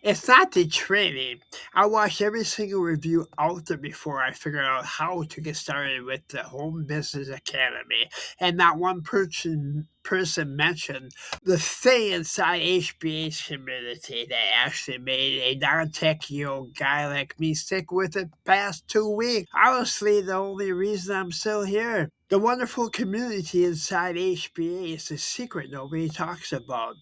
It's not the training. I watch every single review out there before I figure out how to get started with the Home Business Academy. And not one person mentioned the thing inside HBA's community that actually made a non-techie old guy like me stick with it past 2 weeks. Honestly, the only reason I'm still here. The wonderful community inside HBA is a secret nobody talks about.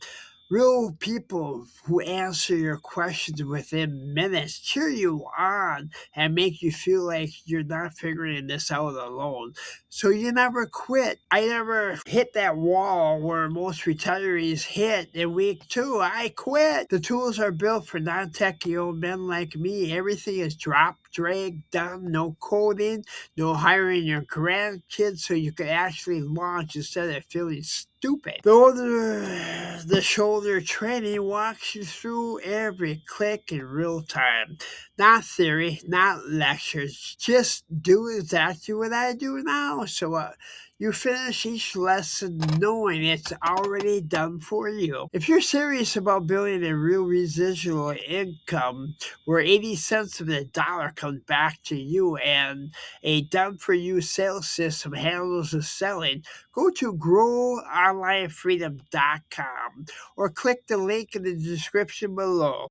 Real people who answer your questions within minutes, cheer you on, and make you feel like you're not figuring this out alone. So you never quit. I never hit that wall where most retirees hit in week 2. I quit. The tools are built for non-techie old men like me. Everything is drop, drag, done. No coding, no hiring your grandkids so you can actually launch instead of feeling stupid. The over-the-shoulder training walks you through every click in real time. Not theory, not lectures. Just do exactly what I do now. So you finish each lesson knowing it's already done for you. If you're serious about building a real residual income where 80 cents of the dollar comes back to you and a done-for-you sales system handles the selling, go to growonlinefreedom.com or click the link in the description below.